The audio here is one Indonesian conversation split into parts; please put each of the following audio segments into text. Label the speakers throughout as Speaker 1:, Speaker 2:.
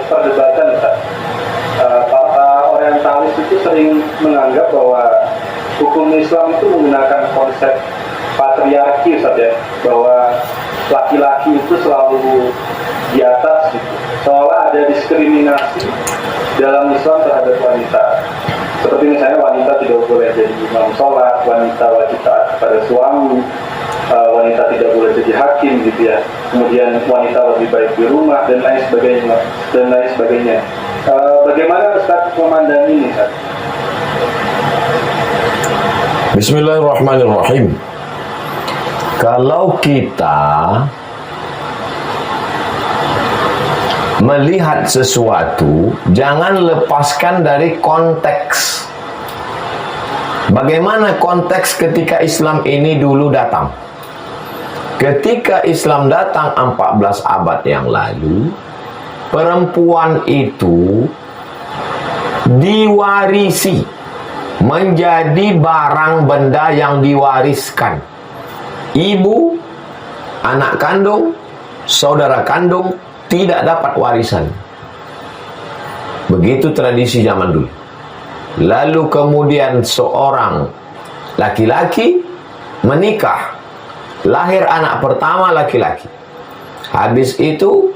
Speaker 1: perdebatan, Ustaz. Para orientalis itu sering menganggap bahwa hukum Islam itu menggunakan konsep patriarki, Ustaz, ya, bahwa laki-laki itu selalu di atas gitu. Seolah ada diskriminasi dalam Islam terhadap wanita. Seperti misalnya wanita tidak boleh jadi imam sholat, wanita wajib taat kepada suami, wanita tidak boleh jadi hakim gitu ya. Kemudian wanita lebih baik di rumah dan lain sebagainya. Bagaimana Ustaz memandang ini, Ustaz?
Speaker 2: Bismillahirrahmanirrahim. Kalau kita melihat sesuatu, jangan lepaskan dari konteks. Bagaimana konteks ketika Islam ini dulu datang? Ketika Islam datang 14 abad yang lalu, perempuan itu diwarisi, menjadi barang benda yang diwariskan. Ibu, anak kandung, saudara kandung tidak dapat warisan. Begitu tradisi zaman dulu. Lalu kemudian seorang laki-laki menikah, lahir anak pertama laki-laki. Habis itu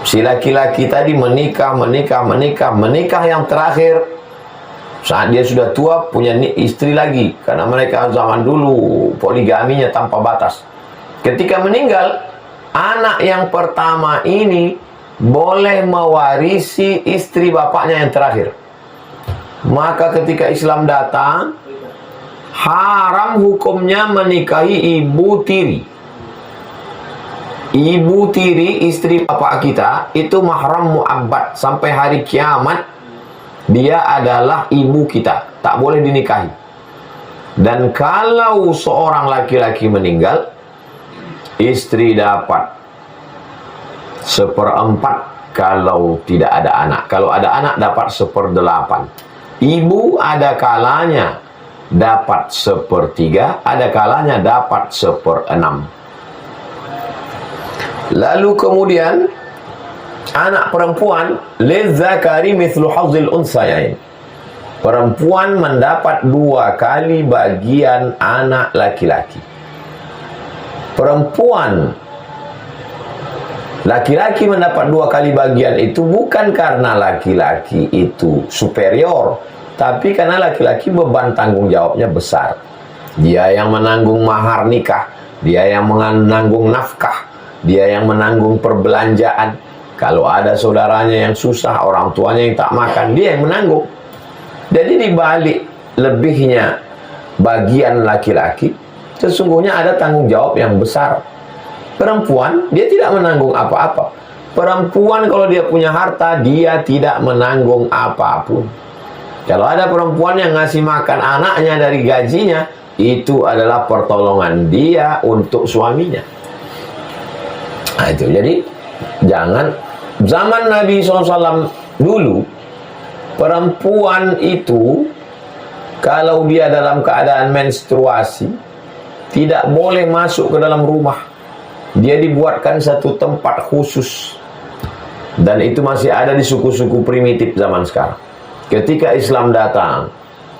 Speaker 2: si laki-laki tadi menikah yang terakhir saat dia sudah tua punya istri lagi, karena mereka zaman dulu poligaminya tanpa batas. Ketika meninggal, anak yang pertama ini boleh mewarisi istri bapaknya yang terakhir. Maka ketika Islam datang, haram hukumnya menikahi ibu tiri. Ibu tiri, istri bapak kita, itu mahram mu'abbad. Sampai hari kiamat, dia adalah ibu kita, tak boleh dinikahi. Dan kalau seorang laki-laki meninggal, istri dapat 1/4 kalau tidak ada anak. Kalau ada anak dapat 1/8. Ibu ada kalanya dapat 1/3, ada kalanya dapat 1/6. Lalu kemudian anak perempuan, lizzakari mithlu hazzil unsayain. Perempuan mendapat 2 kali bagian anak laki-laki. Perempuan, laki-laki mendapat 2 kali bagian itu bukan karena laki-laki itu superior, tapi karena laki-laki beban tanggung jawabnya besar. Dia yang menanggung mahar nikah, dia yang menanggung nafkah, dia yang menanggung perbelanjaan. Kalau ada saudaranya yang susah, orang tuanya yang tak makan, dia yang menanggung. Jadi dibalik lebihnya bagian laki-laki, sesungguhnya ada tanggung jawab yang besar. Perempuan, dia tidak menanggung apa-apa. Perempuan kalau dia punya harta, dia tidak menanggung apapun. Kalau ada perempuan yang ngasih makan anaknya dari gajinya, itu adalah pertolongan dia untuk suaminya. Nah, itu. Jadi, jangan. Zaman Nabi SAW dulu, perempuan itu, kalau dia dalam keadaan menstruasi, tidak boleh masuk ke dalam rumah. Dia dibuatkan satu tempat khusus. Dan itu masih ada di suku-suku primitif zaman sekarang. Ketika Islam datang,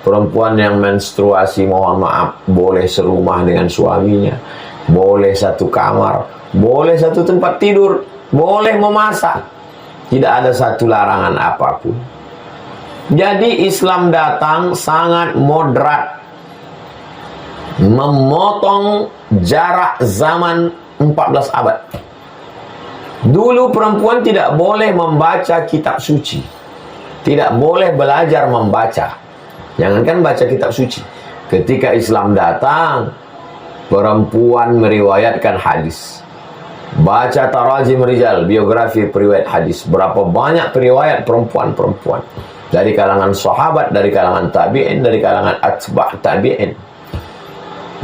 Speaker 2: perempuan yang menstruasi, mohon maaf, boleh serumah dengan suaminya, boleh satu kamar, boleh satu tempat tidur, boleh memasak. Tidak ada satu larangan apapun. Jadi Islam datang sangat moderat, memotong jarak zaman 14 abad. Dulu perempuan tidak boleh membaca kitab suci, tidak boleh belajar membaca, jangankan baca kitab suci. Ketika Islam datang, perempuan meriwayatkan hadis. Baca tarajim rijal, biografi periwayat hadis. Berapa banyak periwayat perempuan-perempuan dari kalangan sahabat, dari kalangan tabi'in, dari kalangan atba' tabi'in.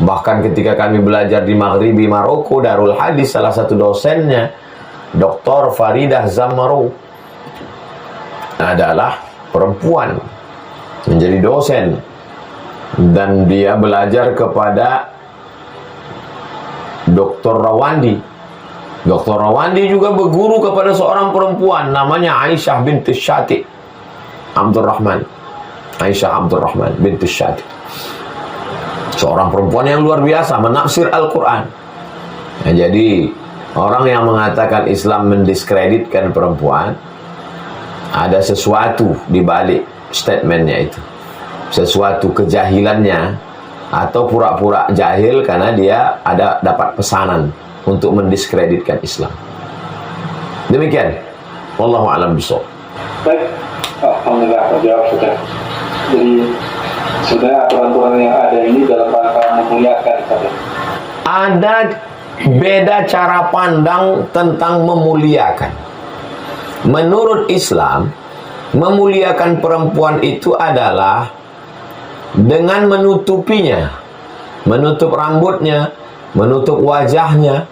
Speaker 2: Bahkan ketika kami belajar di Maghribi Maroko, Darul Hadis, salah satu dosennya Dr. Faridah Zammaru adalah perempuan, menjadi dosen, dan dia belajar kepada Dr. Rawandi Dr. Rawandi juga berguru kepada seorang perempuan namanya Aisyah binti Syati Abdurrahman. Aisyah Abdurrahman binti Syati, seorang perempuan yang luar biasa menafsir Al-Quran. Nah, jadi orang yang mengatakan Islam mendiskreditkan perempuan, ada sesuatu di balik statementnya itu, sesuatu kejahilannya, atau pura-pura jahil karena dia ada dapat pesanan untuk mendiskreditkan Islam. Demikian, wallahu a'lam bishawab.
Speaker 1: Baik, alhamdulillah terjawab sudah. Jadi sebenarnya aturan-aturan yang ada ini dalam rangka memuliakan saja.
Speaker 2: Ada beda cara pandang tentang memuliakan. Menurut Islam, memuliakan perempuan itu adalah dengan menutupinya, menutup rambutnya, menutup wajahnya,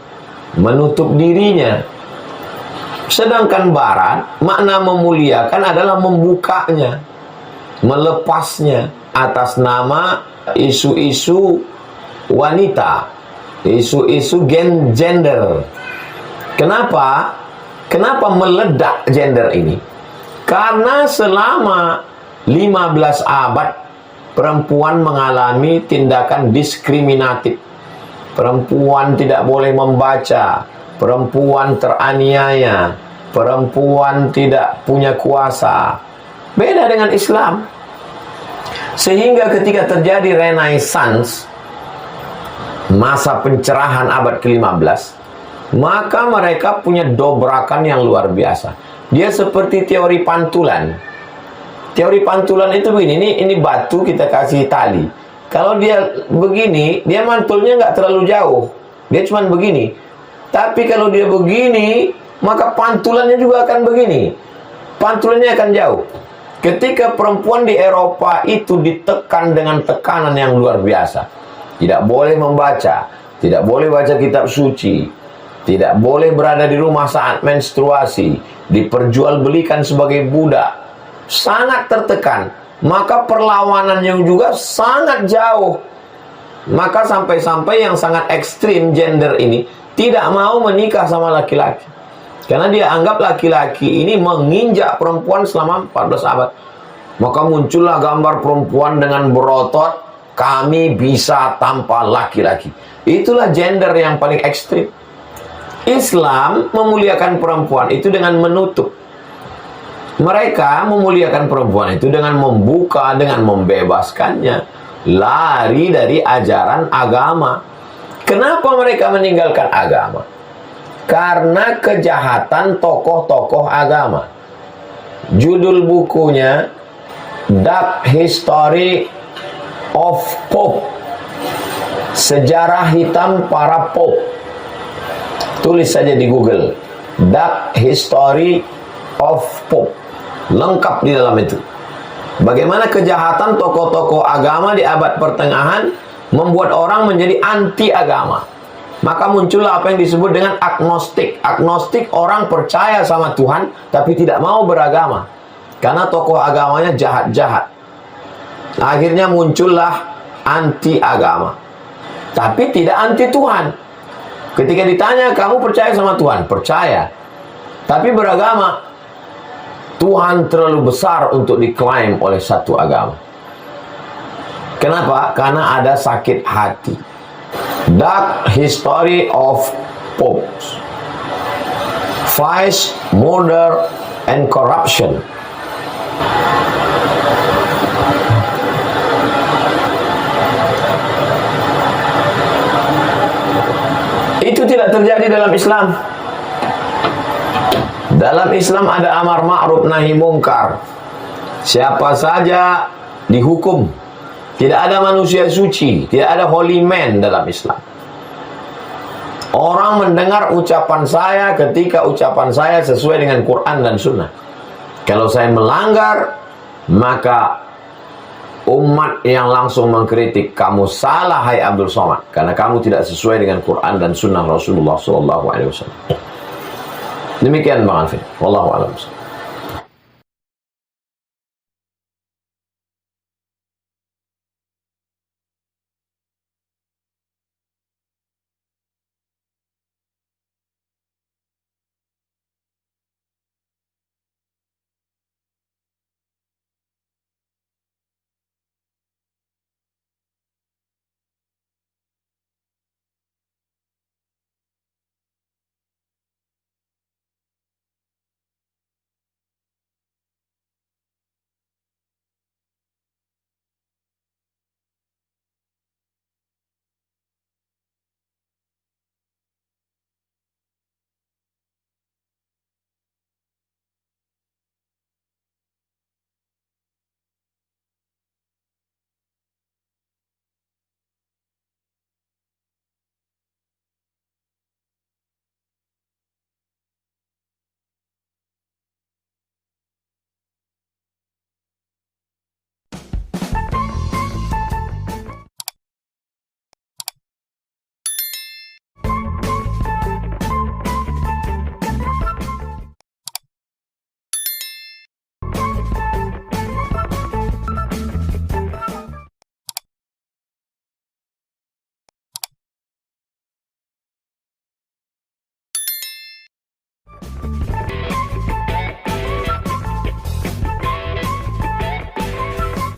Speaker 2: menutup dirinya. Sedangkan Barat, makna memuliakan adalah membukanya, melepasnya atas nama isu-isu wanita, isu-isu gender. Kenapa? Kenapa meledak gender ini? Karena selama 15 abad perempuan mengalami tindakan diskriminatif. Perempuan tidak boleh membaca, perempuan teraniaya, perempuan tidak punya kuasa. Beda dengan Islam. Sehingga ketika terjadi Renaissance, masa pencerahan abad ke-15, maka mereka punya dobrakan yang luar biasa. Dia seperti teori pantulan. Teori pantulan itu begini, ini batu kita kasih tali. Kalau dia begini, dia mantulnya nggak terlalu jauh. Dia cuma begini. Tapi kalau dia begini, maka pantulannya juga akan begini. Pantulannya akan jauh. Ketika perempuan di Eropa itu ditekan dengan tekanan yang luar biasa. Tidak boleh membaca, tidak boleh baca kitab suci, tidak boleh berada di rumah saat menstruasi, diperjualbelikan sebagai budak. Sangat tertekan. Maka perlawanannya juga sangat jauh. Maka sampai-sampai yang sangat ekstrim gender ini tidak mau menikah sama laki-laki. Karena dia anggap laki-laki ini menginjak perempuan selama 14 abad. Maka muncullah gambar perempuan dengan berotot, kami bisa tanpa laki-laki. Itulah gender yang paling ekstrim. Islam memuliakan perempuan itu dengan menutup. Mereka memuliakan perempuan itu dengan membuka, dengan membebaskannya. Lari dari ajaran agama. Kenapa mereka meninggalkan agama? Karena kejahatan tokoh-tokoh agama. Judul bukunya Dark History of Pope, sejarah hitam para Pope. Tulis saja di Google, Dark History of Pope. Lengkap di dalam itu. Bagaimana kejahatan tokoh-tokoh agama di abad pertengahan membuat orang menjadi anti agama. Maka muncullah apa yang disebut dengan agnostik. Agnostik orang percaya sama Tuhan tapi tidak mau beragama. Karena tokoh agamanya jahat-jahat. Akhirnya muncullah anti agama. Tapi tidak anti Tuhan. Ketika ditanya, kamu percaya sama Tuhan? Percaya. Tapi beragama. Tuhan terlalu besar untuk diklaim oleh satu agama. Kenapa? Karena ada sakit hati. Dark History of Popes. Vice, Murder, and Corruption. Itu tidak terjadi dalam Islam. Dalam Islam ada amar ma'ruf nahi mungkar. Siapa saja dihukum. Tidak ada manusia suci, tidak ada holy man dalam Islam. Orang mendengar ucapan saya ketika ucapan saya sesuai dengan Quran dan Sunnah. Kalau saya melanggar, maka umat yang langsung mengkritik, kamu salah hai Abdul Somad, karena kamu tidak sesuai dengan Quran dan Sunnah Rasulullah SAW. Demikian Bang Alvin. Wallahu a'lam.